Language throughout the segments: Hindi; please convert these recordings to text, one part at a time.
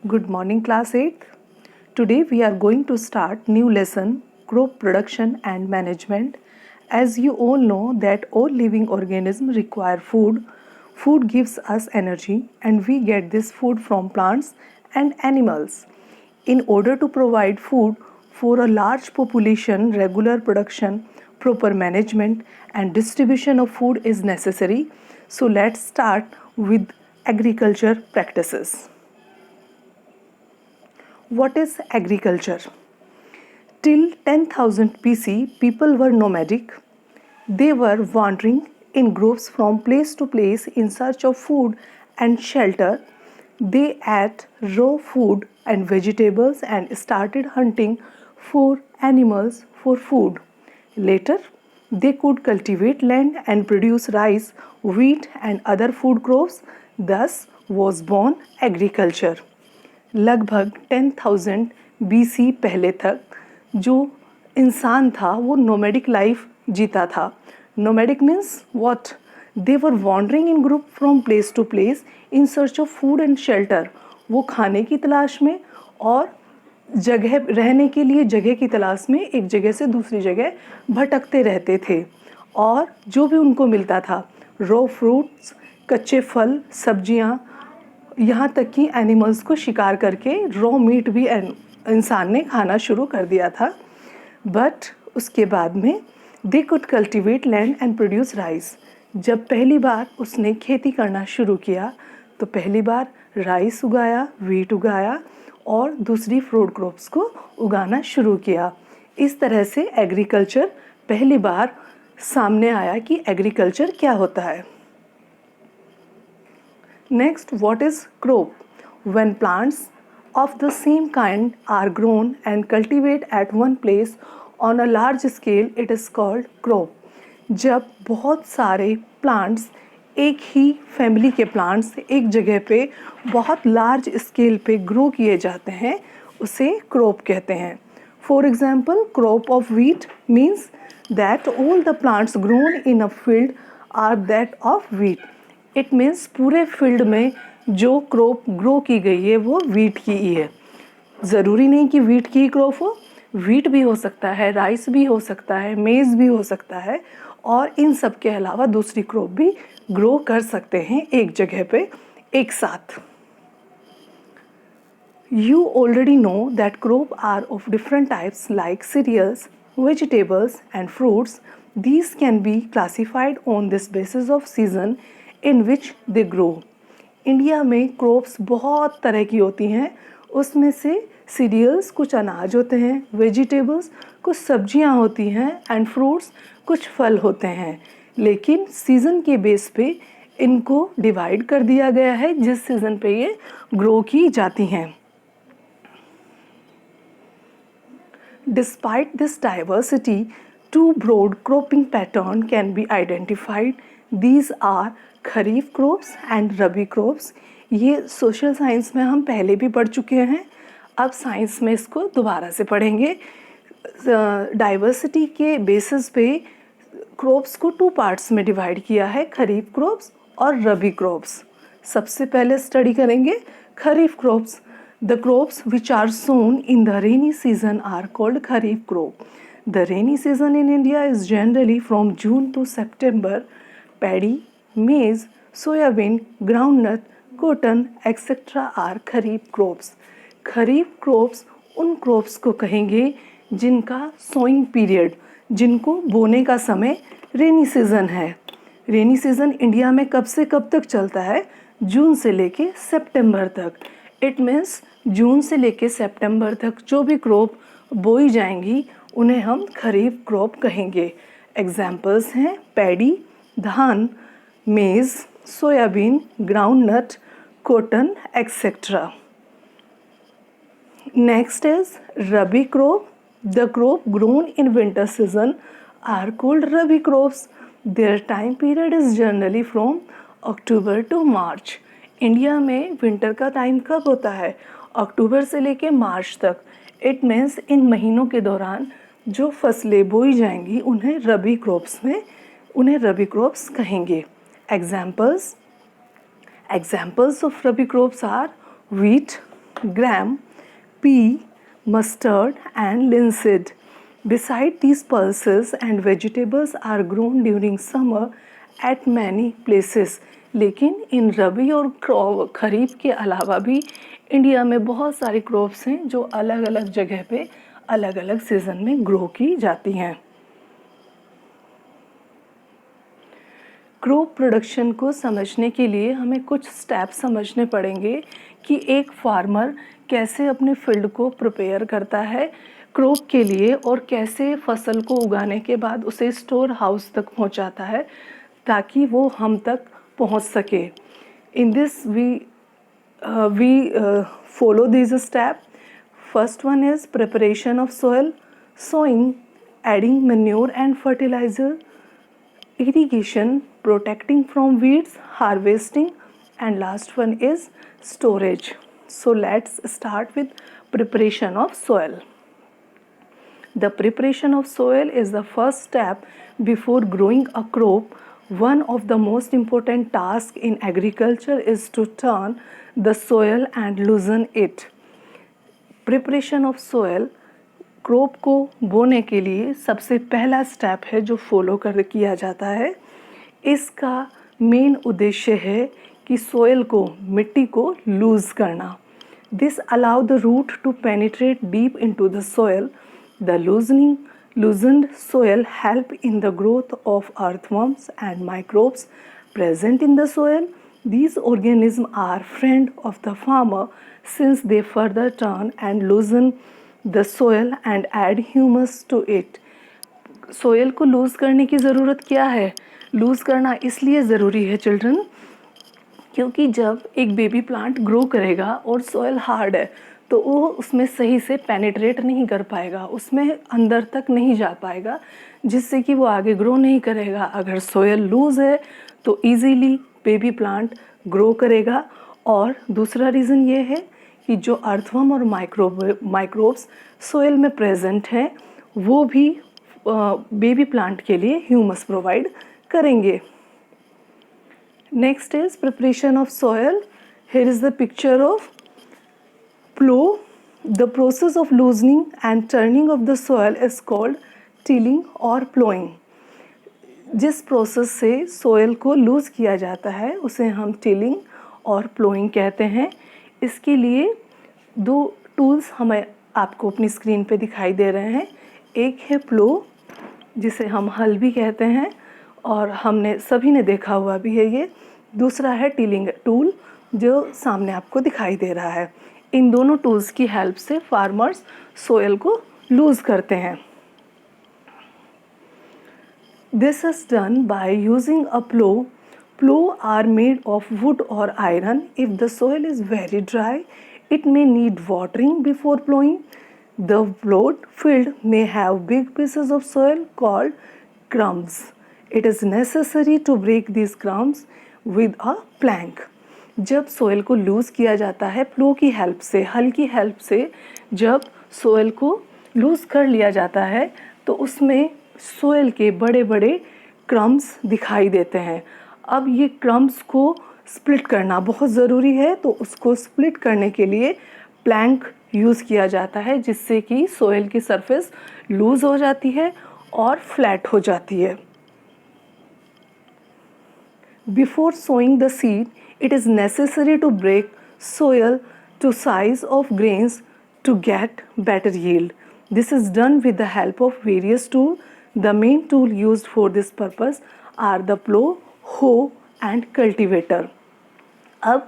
Good morning, class 8th. Today we are going to start new lesson, crop production and management. As you all know that all living organisms require food. Food gives us energy and we get this food from plants and animals. In order to provide food for a large population, regular production, proper management and distribution of food is necessary. So let's start with agriculture practices. What is agriculture? Till 10,000 BC, people were nomadic. They were wandering in groups from place to place in search of food and shelter. They ate raw food and vegetables and started hunting for animals for food. Later, they could cultivate land and produce rice, wheat, and other food crops. Thus was born agriculture. लगभग 10,000 BC पहले तक जो इंसान था वो नोमैडिक लाइफ जीता था. Nomadic means what? They were wandering in group from place to place in search of food and shelter. वो खाने की तलाश में और जगह रहने के लिए जगह की तलाश में एक जगह से दूसरी जगह भटकते रहते थे. और जो भी उनको मिलता था, रॉ फ्रूट्स, कच्चे फल, सब्जियां, यहाँ तक कि एनिमल्स को शिकार करके रॉ मीट भी इंसान ने खाना शुरू कर दिया था. बट उसके बाद में they could cultivate land and produce rice. जब पहली बार उसने खेती करना शुरू किया तो पहली बार राइस उगाया, वीट उगाया और दूसरी फ्रूट क्रॉप्स को उगाना शुरू किया. इस तरह से एग्रीकल्चर पहली बार सामने आया कि एग्रीकल्चर क्या होता है. Next, what is crop? When plants of the same kind are grown and cultivated at one place on a large scale, it is called crop. जब बहुत सारे प्लांट्स, एक ही फैमिली के प्लांट्स एक जगह पे बहुत लार्ज स्केल पे ग्रो किए जाते हैं, उसे क्रॉप कहते हैं. For example, crop of wheat means that all the plants grown in a field are that of wheat. It means पूरे फील्ड में जो क्रॉप ग्रो की गई है वो वीट की ही है. ज़रूरी नहीं कि वीट की ही क्रॉप हो, वीट भी हो सकता है, राइस भी हो सकता है, मेज़ भी हो सकता है और इन सब के अलावा दूसरी क्रॉप भी ग्रो कर सकते हैं एक जगह पे एक साथ. You already know that crops are of different types like cereals, vegetables and fruits. These can be classified on this basis of season in which they grow. India में क्रॉप्स बहुत तरह की होती हैं. उसमें से सीरियल्स कुछ अनाज होते हैं, वेजिटेबल्स कुछ सब्जियां होती हैं एंड फ्रूट्स कुछ फल होते हैं. लेकिन सीज़न के बेस पे इनको डिवाइड कर दिया गया है जिस सीज़न पे ये ग्रो की जाती हैं. Despite this diversity, two broad cropping patterns can be identified. These are kharif crops and rabi crops. ये सोशल साइंस में हम पहले भी पढ़ चुके हैं, अब साइंस में इसको दोबारा से पढ़ेंगे. डाइवर्सिटी के बेसिस पे क्रॉप्स को टू पार्ट्स में डिवाइड किया है, खरीफ क्रॉप्स और रबी क्रॉप्स. सबसे पहले स्टडी करेंगे kharif crops. The crops which are sown in the rainy season are called kharif crop. The rainy season in India is generally from June to September. Paddy, maize, soybean, groundnut, cotton, etc. are kharif crops. Kharif crops उन क्रॉप्स को कहेंगे जिनका सोइंग पीरियड, जिनको बोने का समय रेनी सीज़न है. रेनी सीज़न इंडिया में कब से कब तक चलता है? जून से लेके सितंबर तक. इट मीन्स जून से लेके सितंबर तक जो भी क्रॉप बोई जाएंगी उन्हें हम खरीफ क्रॉप कहेंगे. एग्जाम्पल्स हैं पैडी, धान, मेज़, soybean, groundnut, cotton, etc. Next is Rabi crop. The crop grown in winter season are called Rabi crops. Their time period is generally from October to March. India में विंटर का टाइम कब होता है? अक्टूबर से लेके मार्च तक. इट मीन्स इन महीनों के दौरान जो फसलें बोई जाएंगी उन्हें रबी क्रॉप्स कहेंगे. Examples of Rabi crops are wheat, gram, pea, mustard, and linseed. Beside these pulses and vegetables are grown during summer at many places. लेकिन इन रबी और खरीफ के अलावा भी इंडिया में बहुत सारे क्रॉप्स हैं जो अलग अलग जगह पे अलग अलग सीज़न में ग्रो की जाती हैं। क्रॉप प्रोडक्शन को समझने के लिए हमें कुछ स्टेप समझने पड़ेंगे कि एक फार्मर कैसे अपने फील्ड को प्रिपेयर करता है क्रॉप के लिए और कैसे फसल को उगाने के बाद उसे स्टोर हाउस तक पहुंचाता है ताकि वो हम तक पहुंच सके। In this we follow this step. First one is preparation of soil, sowing, adding manure and fertilizer, irrigation, protecting from weeds, harvesting, and last one is storage. So let's start with preparation of soil. The preparation of soil is the first step before growing a crop. One of the most important tasks in agriculture is to turn the soil and loosen it. Preparation of soil crop को बोने के लिए सबसे पहला स्टेप है जो फॉलो किया जाता है। इसका मेन उद्देश्य है कि सोयल को, मिट्टी को लूज़ करना। This allow the root to penetrate deep into the soil. The loosened soil help in the growth of earthworms and microbes present in the soil. These organisms are friend of the farmer since they further turn and loosen the soil and add humus to it. Soil को लूज़ करने की ज़रूरत क्या है? लूज़ करना इसलिए ज़रूरी है चिल्ड्रन क्योंकि जब एक बेबी प्लांट ग्रो करेगा और सोयल हार्ड है तो वो उसमें सही से पेनिट्रेट नहीं कर पाएगा, उसमें अंदर तक नहीं जा पाएगा, जिससे कि वो आगे ग्रो नहीं करेगा। अगर सोयल लूज़ है तो ईजीली बेबी प्लांट ग्रो करेगा। और दूसरा रीज़न ये है कि जो अर्थवर्म और माइक्रोब्स सोयल में प्रेजेंट हैं वो भी बेबी प्लांट के लिए ह्यूमस प्रोवाइड करेंगे। Next is preparation of soil. Here is the picture of plough. The process of loosening and turning of the soil is called tilling और प्लोइंग। जिस प्रोसेस से सोयल को लूज़ किया जाता है उसे हम टिलिंग और प्लोइंग कहते हैं। इसके लिए दो टूल्स हमें आपको अपनी स्क्रीन पे दिखाई दे रहे हैं। एक है प्लो जिसे हम हल भी कहते हैं और हमने सभी ने देखा हुआ भी है ये। दूसरा है टिलिंग टूल जो सामने आपको दिखाई दे रहा है। इन दोनों टूल्स की हेल्प से फार्मर्स सोयल को लूज़ करते हैं। This is done by using a plough. Plow are made of wood or iron. If the soil is very dry, it may need watering before plowing. The plowed field may have big pieces of soil called crumbs. It is necessary to break these crumbs with a plank. जब सोयल को लूज़ किया जाता है प्लो की हेल्प से, हल की हेल्प से जब सोयल को लूज़ कर लिया जाता है तो उसमें सोयल के बड़े बड़े क्रम्स दिखाई देते हैं। अब ये क्रम्स को स्प्लिट करना बहुत ज़रूरी है तो उसको स्प्लिट करने के लिए प्लैंक यूज़ किया जाता है जिससे कि सोयल की सरफेस लूज़ हो जाती है और फ्लैट हो जाती है। Before sowing the seed it is necessary to break soil to size of grains to get better yield. This is done with the help of various tool. The main tool used for this purpose are the plough, hoe and cultivator. अब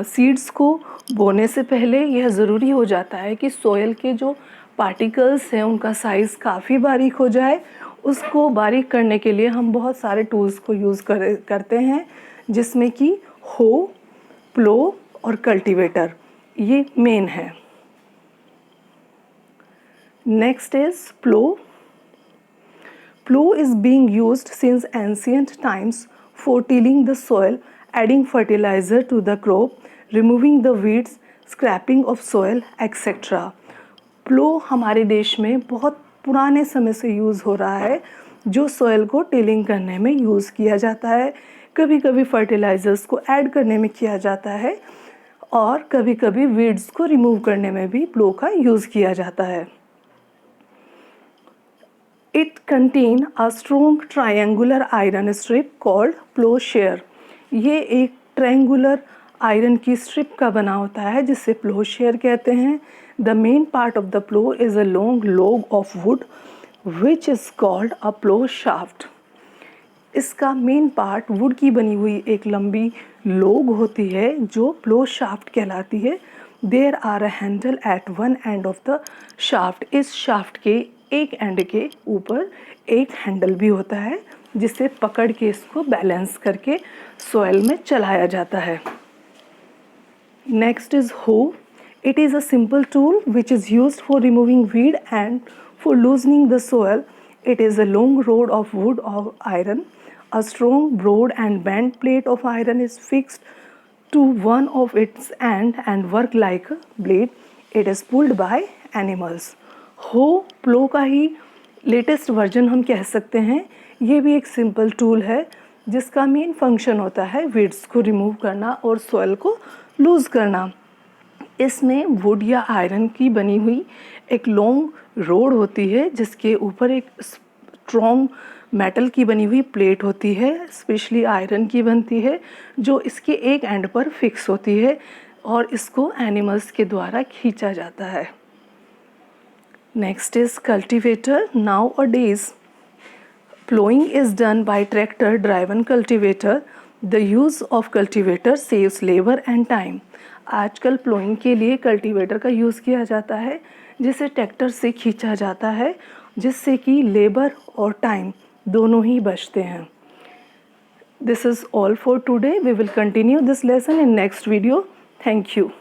सीड्स को बोने से पहले यह ज़रूरी हो जाता है कि सोयल के जो पार्टिकल्स हैं उनका साइज़ काफ़ी बारीक हो जाए। उसको बारीक करने के लिए हम बहुत सारे टूल्स को यूज़ करते हैं जिसमें कि हो, प्लो और कल्टीवेटर ये मेन है। Next is plough. Plow is being used since ancient times for tilling the soil, adding fertilizer to the crop, removing the weeds, scraping of soil, etc. Plow हमारे देश में बहुत पुराने समय से यूज़ हो रहा है जो सोयल को टिलिंग करने में यूज़ किया जाता है। कभी कभी फर्टिलाइज़र्स को ऐड करने में किया जाता है और कभी कभी वीड्स को रिमूव करने में भी प्लो का यूज़ किया जाता है। It contain a strong triangular iron strip called ploughshare. ये एक ट्रायंगुलर आयरन की स्ट्रिप का बना होता है जिसे प्लोशेयर कहते हैं। The main part of the plough is a long log of wood which is called a plough shaft. इसका मेन पार्ट वुड की बनी हुई एक लंबी लॉग होती है जो प्लो शाफ्ट कहलाती है। There are a handle at one end of the shaft. इस शाफ्ट के एक एंड के ऊपर एक हैंडल भी होता है जिसे पकड़ के इसको बैलेंस करके सॉइल में चलाया जाता है। Next is hoe. It is a simple tool which is used for removing weed and for loosening the soil. It is a long rod of wood or iron. A strong, broad and bent plate of iron is fixed to one of its end and work like a blade. It is pulled by animals. Hoe प्लो का ही लेटेस्ट वर्जन हम कह सकते हैं। ये भी एक सिंपल टूल है जिसका मेन फंक्शन होता है वीड्स को रिमूव करना और सॉइल को लूज़ करना। इसमें वुड या आयरन की बनी हुई एक लॉन्ग रोड होती है जिसके ऊपर एक स्ट्रॉन्ग मेटल की बनी हुई प्लेट होती है, स्पेशली आयरन की बनती है, जो इसके एक एंड पर फिक्स होती है और इसको एनिमल्स के द्वारा खींचा जाता है। Next is cultivator. Now a days plowing is done by tractor driven cultivator. The use of cultivator saves labor and time. आजकल प्लोइंग के लिए कल्टीवेटर का यूज़ किया जाता है जिसे ट्रैक्टर से खींचा जाता है जिससे कि लेबर और टाइम दोनों ही बचते हैं। This is all for today. We will continue this lesson in next video. Thank you.